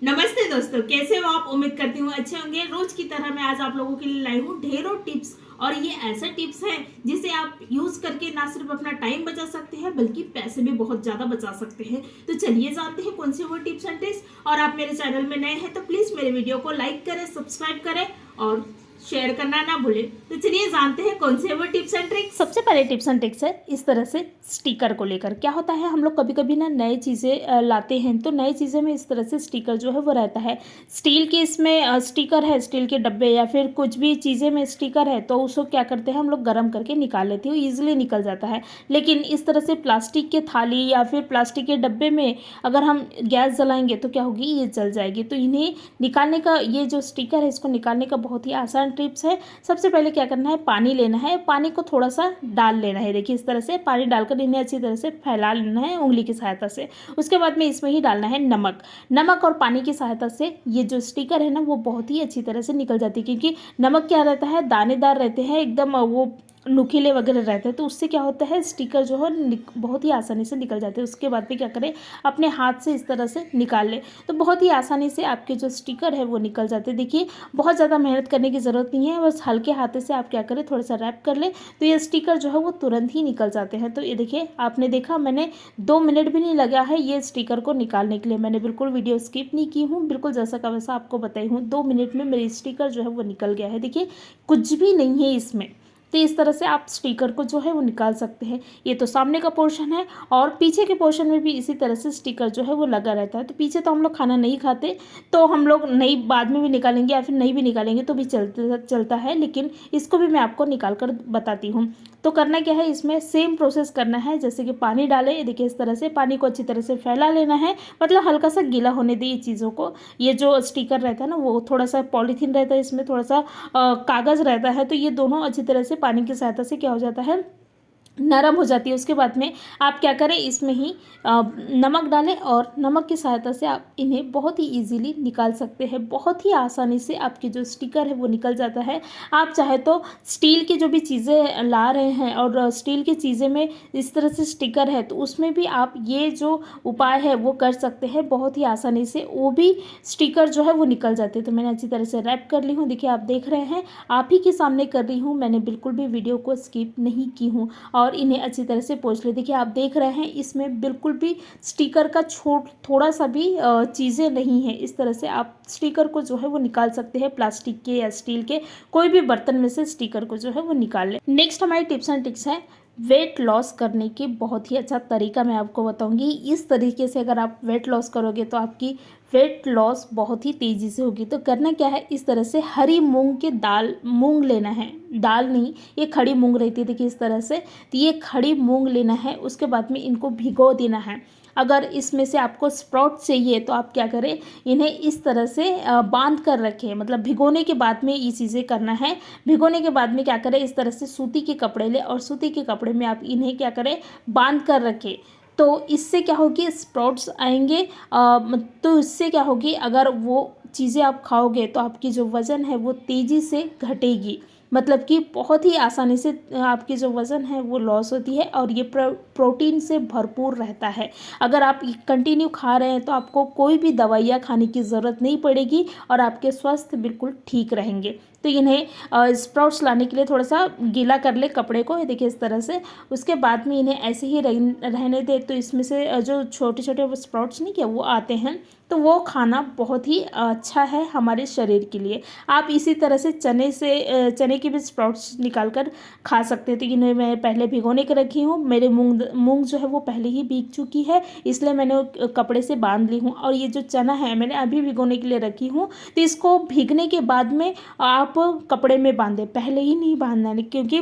नमस्ते दोस्तों, कैसे हो आप। उम्मीद करती हूँ अच्छे होंगे। रोज की तरह मैं आज आप लोगों के लिए लाई हूँ ढेरों टिप्स। और ये ऐसे टिप्स हैं जिसे आप यूज करके ना सिर्फ अपना टाइम बचा सकते हैं बल्कि पैसे भी बहुत ज्यादा बचा सकते हैं। तो चलिए जानते हैं कौन से वो टिप्स एंड ट्रिक्स। और आप मेरे चैनल में नए हैं तो प्लीज मेरे वीडियो को लाइक करें, सब्सक्राइब करें और शेयर करना ना भूलें। तो चलिए जानते हैं कौन से वो टिप्स एंड ट्रिक्स। सबसे पहले टिप्स एंड ट्रिक्स है इस तरह से स्टिकर को लेकर। क्या होता है, हम लोग कभी कभी ना नए चीज़ें लाते हैं तो नई चीज़ें में इस तरह से स्टिकर जो है वो रहता है। स्टील के इसमें स्टिकर है, स्टील के डब्बे या फिर कुछ भी चीज़ें में स्टिकर है तो उसको क्या करते हैं हम लोग गर्म करके निकाल लेते हैं, ईजिली निकल जाता है। लेकिन इस तरह से प्लास्टिक के थाली या फिर प्लास्टिक के डब्बे में अगर हम गैस जलाएंगे तो क्या होगी, ये जल जाएगी। तो इन्हें निकालने का, ये जो स्टिकर है इसको निकालने का बहुत ही आसान टिप्स है। सबसे पहले क्या करना है, पानी लेना है, पानी को थोड़ा सा डाल लेना है। देखिए इस तरह से पानी डालकर इन्हें अच्छी तरह से फैला लेना है उंगली की सहायता से। उसके बाद में इसमें ही डालना है नमक। नमक और पानी की सहायता से ये जो स्टिकर है ना वो बहुत ही अच्छी तरह से निकल जाती है, क्योंकि नमक क्या रहता है, दानेदार रहते हैं एकदम, वो नुकीले वगैरह रहते हैं। तो उससे क्या होता है, स्टिकर जो है बहुत ही आसानी से निकल जाते हैं। उसके बाद में क्या करें, अपने हाथ से इस तरह से निकाल लें तो बहुत ही आसानी से आपके जो स्टिकर है वो निकल जाते हैं। देखिए बहुत ज़्यादा मेहनत करने की ज़रूरत नहीं है, बस हल्के हाथ से आप क्या करें, थोड़ा सा रैप कर ले तो ये स्टिकर जो है वो तुरंत ही निकल जाते हैं। तो ये देखिए आपने देखा, मैंने 2 मिनट भी नहीं लगा है ये स्टिकर को निकालने के लिए। मैंने बिल्कुल वीडियो स्किप नहीं की हूँ, बिल्कुल जैसा का वैसा आपको बताई हूँ। 2 मिनट में मेरी स्टिकर जो है वो निकल गया है। देखिए कुछ भी नहीं है इसमें। तो इस तरह से आप स्टिकर को जो है वो निकाल सकते हैं। ये तो सामने का पोर्शन है, और पीछे के पोर्शन में भी इसी तरह से स्टिकर जो है वो लगा रहता है। तो पीछे तो हम लोग खाना नहीं खाते तो हम लोग नहीं, बाद में भी निकालेंगे या फिर नहीं भी निकालेंगे तो भी चलता है, लेकिन इसको भी मैं आपको निकाल कर बताती हूँ। तो करना क्या है, इसमें सेम प्रोसेस करना है जैसे कि पानी डालें। देखिए इस तरह से पानी को अच्छी तरह से फैला लेना है, मतलब हल्का सा गीला होने दें चीज़ों को। ये जो स्टिकर रहता है ना वो थोड़ा सा पॉलीथीन रहता है, इसमें थोड़ा सा कागज़ रहता है, तो ये दोनों अच्छी तरह से पानी की सहायता से क्या हो जाता है, नरम हो जाती है। उसके बाद में आप क्या करें, इसमें ही नमक डालें और नमक की सहायता से आप इन्हें बहुत ही इजीली निकाल सकते हैं। बहुत ही आसानी से आपकी जो स्टिकर है वो निकल जाता है। आप चाहे तो स्टील की जो भी चीज़ें ला रहे हैं और स्टील की चीज़ें में इस तरह से स्टिकर है तो उसमें भी आप ये जो उपाय है वो कर सकते हैं बहुत ही आसानी से, वो भी स्टिकर जो है वो निकल जाते हैं। तो मैंने अच्छी तरह से रैप कर ली हूँ। देखिए आप देख रहे हैं, आप ही के सामने कर रही हूँ, मैंने बिल्कुल भी वीडियो को स्किप नहीं की हूँ। और इन्हें अच्छी तरह से पोंछ ले। देखिए आप देख रहे हैं इसमें बिल्कुल भी स्टिकर का थोड़ा सा भी चीज़ें नहीं है। इस तरह से आप स्टिकर को जो है वो निकाल सकते हैं, प्लास्टिक के या स्टील के कोई भी बर्तन में से स्टिकर को जो है वो निकाल ले। नेक्स्ट हमारी टिप्स एंड ट्रिक्स है वेट लॉस करने की बहुत ही अच्छा तरीका मैं आपको बताऊंगी। इस तरीके से अगर आप वेट लॉस करोगे तो आपकी वेट लॉस बहुत ही तेज़ी से होगी। तो करना क्या है, इस तरह से हरी मूंग के दाल, मूंग लेना है, दाल नहीं, ये खड़ी मूंग रहती है। देखिए इस तरह से, तो ये खड़ी मूंग लेना है। उसके बाद में इनको भिगो देना है। अगर इसमें से आपको स्प्राउट चाहिए तो आप क्या करें, इन्हें इस तरह से बांध कर रखें, मतलब भिगोने के बाद में ये चीज़ें करना है। भिगोने के बाद में क्या करें, इस तरह से सूती के कपड़े लें और सूती के कपड़े में आप इन्हें क्या करें, बांध कर रखें। तो इससे क्या होगी, स्प्राउट्स आएंगे। तो इससे क्या होगी, अगर वो चीज़ें आप खाओगे तो आपकी जो वज़न है वो तेज़ी से घटेगी, मतलब कि बहुत ही आसानी से आपकी जो वज़न है वो लॉस होती है। और ये प्रोटीन से भरपूर रहता है। अगर आप कंटिन्यू खा रहे हैं तो आपको कोई भी दवाइयाँ खाने की ज़रूरत नहीं पड़ेगी और आपके स्वास्थ्य बिल्कुल ठीक रहेंगे। तो इन्हें स्प्राउट्स लाने के लिए थोड़ा सा गीला कर ले कपड़े को, ये देखिए इस तरह से। उसके बाद में इन्हें ऐसे ही रहने दे। तो इसमें से जो छोटे छोटे स्प्राउट्स नहीं क्या वो आते हैं, तो वो खाना बहुत ही अच्छा है हमारे शरीर के लिए। आप इसी तरह से चने के भी स्प्राउट्स निकाल कर खा सकते हैं। तो इन्हें मैं पहले भिगोने के रखी हूँ। मेरे मूंग जो है वो पहले ही भीग चुकी है, इसलिए मैंने वो कपड़े से बांध ली हूँ। और ये जो चना है मैंने अभी भिगोने के लिए रखी हूँ। तो इसको भीगने के बाद में आप कपड़े में बांधें, पहले ही नहीं बांधना है, क्योंकि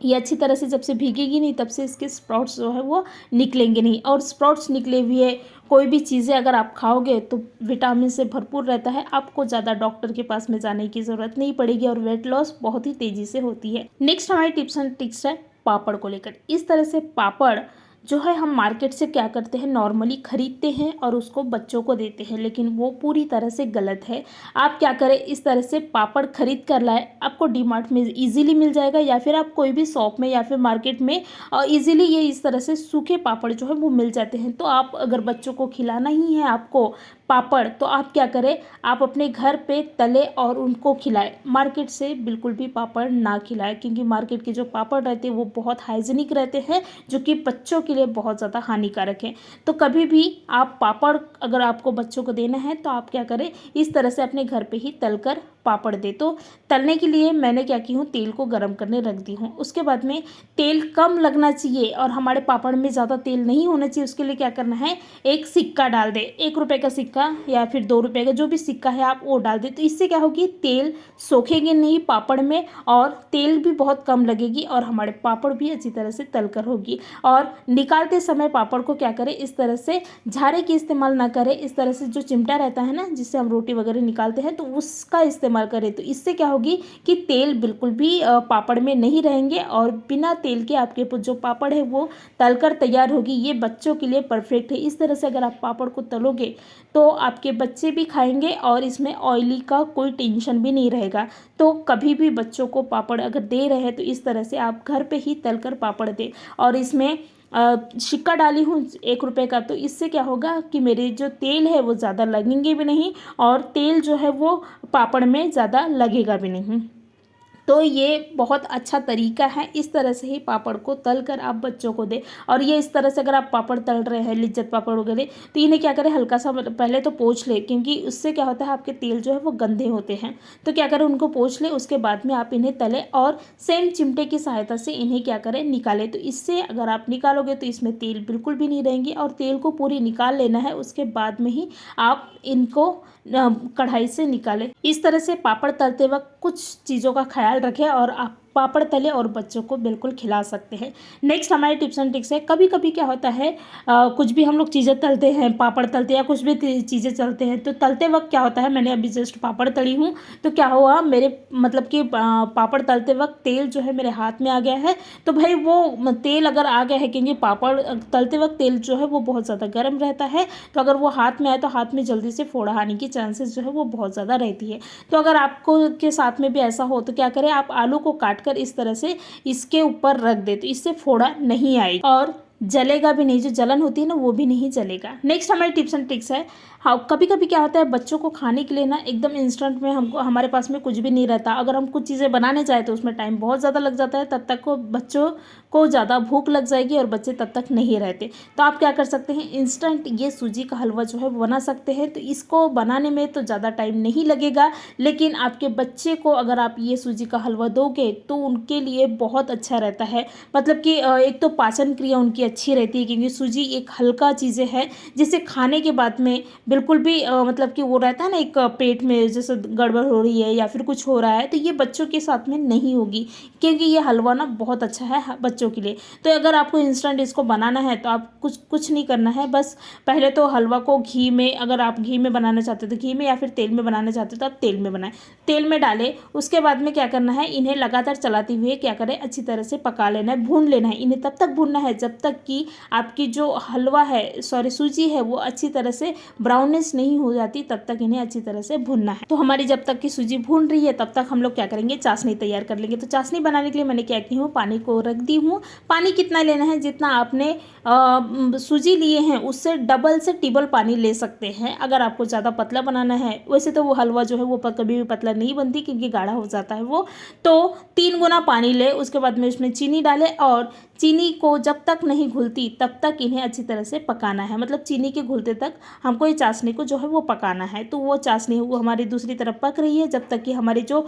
ये अच्छी तरह से जब से भीगेगी नहीं तब से इसके स्प्राउट्स जो है वो निकलेंगे नहीं। और स्प्राउट्स निकले हुए कोई भी चीज़ें अगर आप खाओगे तो विटामिन से भरपूर रहता है, आपको ज़्यादा डॉक्टर के पास में जाने की ज़रूरत नहीं पड़ेगी और वेट लॉस बहुत ही तेज़ी से होती है। नेक्स्ट हमारी टिप्स एंड ट्रिक्स है पापड़ को लेकर। इस तरह से पापड़ जो है हम मार्केट से क्या करते हैं, नॉर्मली खरीदते हैं और उसको बच्चों को देते हैं, लेकिन वो पूरी तरह से गलत है। आप क्या करें, इस तरह से पापड़ खरीद कर लाए, आपको डीमार्ट में इजीली मिल जाएगा, या फिर आप कोई भी शॉप में या फिर मार्केट में इजीली ये इस तरह से सूखे पापड़ जो है वो मिल जाते हैं। तो आप अगर बच्चों को खिलाना ही है आपको पापड़, तो आप क्या करें, आप अपने घर पे तले और उनको खिलाएं। मार्केट से बिल्कुल भी पापड़ ना खिलाएं, क्योंकि मार्केट के जो पापड़ रहते हैं वो बहुत हाइजीनिक रहते हैं, जो कि बच्चों के लिए बहुत ज़्यादा हानिकारक है। तो कभी भी आप पापड़ अगर आपको बच्चों को देना है तो आप क्या करें, इस तरह से अपने घर पे ही तलकर पापड़ दे। तो तलने के लिए मैंने क्या की हूँ, तेल को गर्म करने रख दी हूँ। उसके बाद में तेल कम लगना चाहिए और हमारे पापड़ में ज़्यादा तेल नहीं होना चाहिए। उसके लिए क्या करना है, एक सिक्का डाल दे, 1 रुपये का सिक्का या फिर 2 रुपये का, जो भी सिक्का है आप वो डाल दे। तो इससे क्या होगी, तेल सोखेगी नहीं पापड़ में और तेल भी बहुत कम लगेगी और हमारे पापड़ भी अच्छी तरह से तलकर होगी। और निकालते समय पापड़ को क्या करें, इस तरह से झारे की इस्तेमाल ना करें, इस तरह से जो चिमटा रहता है ना जिससे हम रोटी वगैरह निकालते हैं, तो उसका इस्तेमाल करें। तो इससे क्या होगी कि तेल बिल्कुल भी पापड़ में नहीं रहेंगे और बिना तेल के आपके जो पापड़ है वो तलकर तैयार होगी। ये बच्चों के लिए परफेक्ट है। इस तरह से अगर आप पापड़ को तलोगे तो आपके बच्चे भी खाएंगे और इसमें ऑयली का कोई टेंशन भी नहीं रहेगा। तो कभी भी बच्चों को पापड़ अगर दे रहे हैं तो इस तरह से आप घर पे ही तलकर पापड़ दें। और इसमें सिक्का डाली हूँ 1 रुपये का, तो इससे क्या होगा कि मेरे जो तेल है वो ज़्यादा लगेंगे भी नहीं और तेल जो है वो पापड़ में ज़्यादा लगेगा भी नहीं। तो ये बहुत अच्छा तरीका है, इस तरह से ही पापड़ को तल कर आप बच्चों को दें। और ये इस तरह से अगर आप पापड़ तल रहे हैं, लिज्जत पापड़ वगैरह, तो इन्हें क्या करें, हल्का सा पहले तो पोंछ ले, क्योंकि उससे क्या होता है आपके तेल जो है वो गंदे होते हैं। तो क्या करें, उनको पोंछ ले, उसके बाद में आप इन्हें तलें और सेम चिमटे की सहायता से इन्हें क्या करें, निकालें। तो इससे अगर आप निकालोगे तो इसमें तेल बिल्कुल भी नहीं रहेंगे और तेल को पूरी निकाल लेना है। उसके बाद में ही आप इनको कढ़ाई से निकालें। इस तरह से पापड़ तलते वक्त कुछ चीज़ों का ख्याल रखें और आप पापड़ तले और बच्चों को बिल्कुल खिला सकते हैं। नेक्स्ट हमारे टिप्स एंड ट्रिक्स है, कभी कभी क्या होता है कुछ भी हम लोग चीज़ें तलते हैं, पापड़ तलते हैं या कुछ भी चीज़ें तलते हैं, तो तलते वक्त क्या होता है, मैंने अभी जस्ट पापड़ तली हूँ तो क्या हुआ, मेरे मतलब कि पापड़ तलते वक्त तेल जो है मेरे हाथ में आ गया है। तो भाई वो तेल अगर आ गया है, क्योंकि पापड़ तलते वक्त तेल जो है वो बहुत ज़्यादा गर्म रहता है, तो अगर वो हाथ में आए तो हाथ में जल्दी से फोड़ा आने की चांसेस जो है वो बहुत ज़्यादा रहती है। तो अगर आपको के साथ में भी ऐसा हो तो क्या करें, आप आलू को काट कर इस तरह से इसके ऊपर रख दे, तो इससे फोड़ा नहीं आएगा और जलेगा भी नहीं, जो जलन होती है ना वो भी नहीं जलेगा। नेक्स्ट हमारी टिप्स एंड ट्रिक्स है, हाँ कभी कभी क्या होता है बच्चों को खाने के लिए ना एकदम इंस्टेंट में हमको हमारे पास में कुछ भी नहीं रहता, अगर हम कुछ चीज़ें बनाने जाए तो उसमें टाइम बहुत ज़्यादा लग जाता है, तब तक को बच्चों को ज़्यादा भूख लग जाएगी और बच्चे तब तक नहीं रहते। तो आप क्या कर सकते हैं, इंस्टेंट ये सूजी का हलवा जो है वो बना सकते हैं। तो इसको बनाने में तो ज़्यादा टाइम नहीं लगेगा, लेकिन आपके बच्चे को अगर आप ये सूजी का हलवा दोगे तो उनके लिए बहुत अच्छा रहता है। मतलब कि एक तो पाचन क्रिया उनकी अच्छी रहती है, क्योंकि सूजी एक हल्का चीज़ें है जिसे खाने के बाद में बिल्कुल भी मतलब कि वो रहता है ना, एक पेट में जैसे गड़बड़ हो रही है या फिर कुछ हो रहा है, तो ये बच्चों के साथ में नहीं होगी, क्योंकि ये हलवा ना बहुत अच्छा है बच्चों के लिए। तो अगर आपको इंस्टेंट इसको बनाना है तो आप कुछ नहीं करना है, बस पहले तो हलवा को घी में, अगर आप घी में बनाना चाहते हो तो घी में, या फिर तेल में बनाना चाहते हो तो आप तेल में बनाएं। तेल में डालें, उसके बाद में क्या करना है, इन्हें लगातार चलाते हुए क्या करें, अच्छी तरह से पका लेना है, भून लेना है। इन्हें तब तक भूनना है जब तक कि आपकी जो हलवा है, सॉरी सूजी है, वो अच्छी तरह से ब्राउनिश नहीं हो जाती, तब तक इन्हें अच्छी तरह से भूनना है। तो हमारी जब तक की सूजी भून रही है तब तक हम लोग क्या करेंगे, चाशनी तैयार कर लेंगे। तो चाशनी बनाने के लिए मैंने क्या की हूँ, पानी को रख दी हूँ। पानी कितना लेना है, जितना आपने सूजी लिए हैं उससे डबल से ट्रिपल पानी ले सकते हैं, अगर आपको ज़्यादा पतला बनाना है। वैसे तो वो हलवा जो है वो कभी भी पतला नहीं बनती, क्योंकि गाढ़ा हो जाता है वो। तो 3 गुना पानी ले, उसके बाद में उसमें चीनी डाले और चीनी को जब तक नहीं घुलती तब तक इन्हें अच्छी तरह से पकाना है। मतलब चीनी के घुलते तक हमको ये चाशनी को जो है वो पकाना है। तो वो चाशनी वो हमारी दूसरी तरफ पक रही है, जब तक कि हमारी जो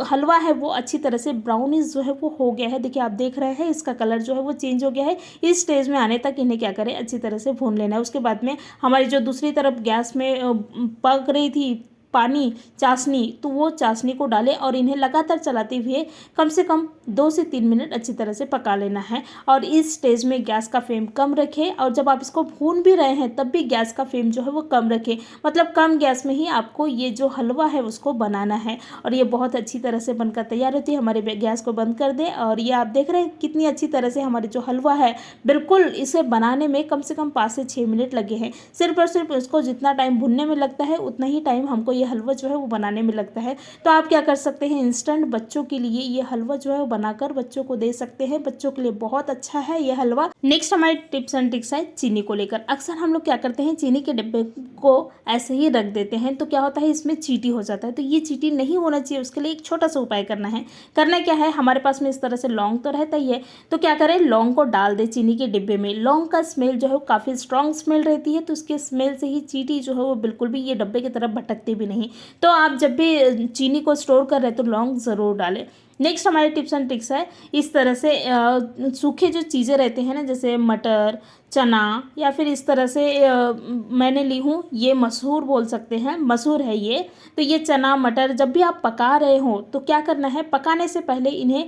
हलवा है वो अच्छी तरह से ब्राउनिश जो है वो हो गया है। देखिए आप देख रहे हैं इसका कलर जो है वो चेंज हो गया है। इस स्टेज में आने तक इन्हें क्या करें, अच्छी तरह से भून लेना है। उसके बाद में हमारी जो दूसरी तरफ गैस में पक रही थी पानी चाशनी, तो वो चाशनी को डालें और इन्हें लगातार चलाते हुए कम से कम 2 से 3 मिनट अच्छी तरह से पका लेना है। और इस स्टेज में गैस का फ्लेम कम रखें, और जब आप इसको भून भी रहे हैं तब भी गैस का फ्लेम जो है वो कम रखें, मतलब कम गैस में ही आपको ये जो हलवा है उसको बनाना है। और ये बहुत अच्छी तरह से बनकर तैयार होती है। हमारे गैस को बंद कर दें, और ये आप देख रहे हैं कितनी अच्छी तरह से हमारे जो हलवा है, बिल्कुल इसे बनाने में कम से कम 5 से 6 मिनट लगे हैं। सिर्फ और सिर्फ इसको जितना टाइम भुनने में लगता है उतना ही टाइम हमको ये हलवा जो है वो बनाने में लगता है। तो आप क्या कर सकते हैं, इंस्टेंट बच्चों के लिए ये हलवा जो है वो बनाकर बच्चों को दे सकते हैं। बच्चों के लिए बहुत अच्छा है ये हलवा। नेक्स्ट हमारी टिप्स एंड ट्रिक्स है चीनी को लेकर। अक्सर हम लोग क्या करते हैं, चीनी के डिब्बे को ऐसे ही रख देते हैं, तो क्या होता है इसमें चींटी हो जाता है। तो ये चींटी नहीं होना चाहिए, उसके लिए एक छोटा सा उपाय करना है। करना क्या है, हमारे पास में इस तरह से लौंग तो रहता ही है, तो क्या करें, लौंग को डाल दे चीनी के डिब्बे में। लौंग का स्मेल जो है वो काफ़ी स्ट्रॉन्ग स्मेल रहती है, तो उसके स्मेल से ही चींटी जो है वो बिल्कुल भी ये डब्बे की तरफ भटकती भी नहीं। तो आप जब भी चीनी को स्टोर कर रहे हैं तो लौंग ज़रूर डालें। नेक्स्ट हमारे टिप्स एंड ट्रिक्स है, इस तरह से सूखे जो चीज़ें रहते हैं ना, जैसे मटर, चना, या फिर इस तरह से मैंने ली हूँ ये मसूर, बोल सकते हैं मसूर है ये। तो ये चना मटर जब भी आप पका रहे हो तो क्या करना है, पकाने से पहले इन्हें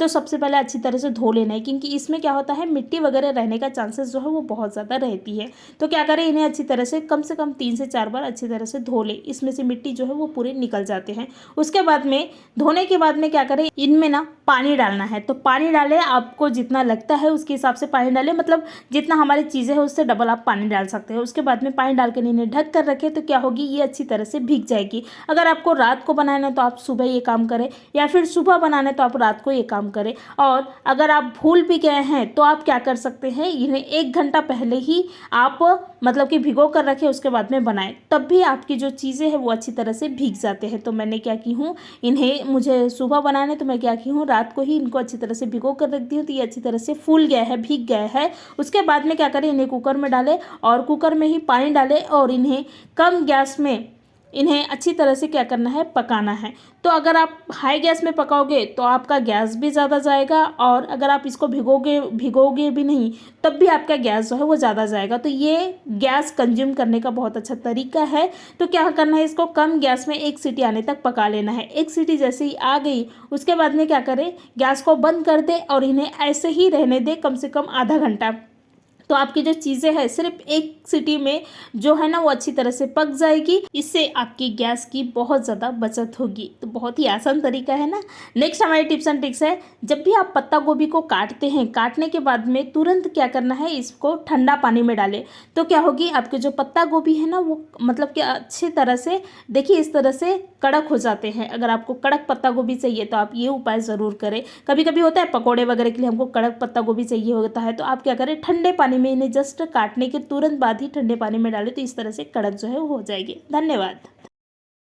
तो सबसे पहले अच्छी तरह से धो लेना है, क्योंकि इसमें क्या होता है मिट्टी वगैरह रहने का चांसेस जो है वो बहुत ज़्यादा रहती है। तो क्या करें, इन्हें अच्छी तरह से कम 3 से 4 बार अच्छी तरह से धो लें, इसमें से मिट्टी जो है वो पूरे निकल जाते हैं। उसके बाद में धोने के बाद में क्या करें, इनमें ना पानी डालना है। तो पानी डालें, आपको जितना लगता है उसके हिसाब से पानी डालें, मतलब जितना हमारी चीज़ें हैं उससे डबल आप पानी डाल सकते हैं। उसके बाद में पानी डाल कर इन्हें ढक कर रखें, तो क्या होगी, ये अच्छी तरह से भीग जाएगी। अगर आपको रात को बनाना है तो आप सुबह ये काम करें, या फिर सुबह बनाना है तो आप रात को ये काम करें। और अगर आप भूल भी गए हैं तो आप क्या कर सकते हैं, इन्हें 1 घंटा पहले ही आप मतलब कि भिगो कर रखें, उसके बाद में बनाएं, तब भी आपकी जो चीज़ें हैं वो अच्छी तरह से भीग जाते हैं। तो मैंने क्या की हूँ, इन्हें मुझे सुबह बनाना है तो मैं क्या की हूँ, रात को ही इनको अच्छी तरह से भिगो कर रख दी हूँ। तो ये अच्छी तरह से फूल गया है, भीग गया है। उसके बाद में क्या करें, इन्हें कुकर में डालें, और कुकर में ही पानी डालें, और इन्हें कम गैस में इन्हें अच्छी तरह से क्या करना है, पकाना है। तो अगर आप हाई गैस में पकाओगे तो आपका गैस भी ज़्यादा जाएगा, और अगर आप इसको भिगोगे भी नहीं तब भी आपका गैस जो है वो ज़्यादा जाएगा। तो ये गैस कंज्यूम करने का बहुत अच्छा तरीका है। तो क्या करना है, इसको कम गैस में 1 सीटी आने तक पका लेना है। 1 सीटी जैसे ही आ गई उसके बाद में क्या करें, गैस को बंद कर दे और इन्हें ऐसे ही रहने दे कम से कम आधा घंटा। तो आपकी जो चीज़ें हैं सिर्फ 1 सीटी में जो है ना वो अच्छी तरह से पक जाएगी। इससे आपकी गैस की बहुत ज़्यादा बचत होगी। तो बहुत ही आसान तरीका है ना। नेक्स्ट हमारी टिप्स एंड ट्रिक्स है, जब भी आप पत्ता गोभी को काटते हैं, काटने के बाद में तुरंत क्या करना है, इसको ठंडा पानी में डालें। तो क्या होगी, आपके जो पत्ता गोभी है ना वो मतलब कि अच्छी तरह से देखिए इस तरह से कड़क हो जाते हैं। अगर आपको कड़क पत्ता गोभी चाहिए तो आप ये उपाय ज़रूर करें। कभी कभी होता है पकौड़े वगैरह के लिए हमको कड़क पत्ता गोभी चाहिए होता है, तो आप क्या करें, ठंडे पानी में इन्हें जस्ट काटने के तुरंत बाद ही ठंडे पानी में डालें, तो इस तरह से कड़क जो है वो हो जाएगी। धन्यवाद।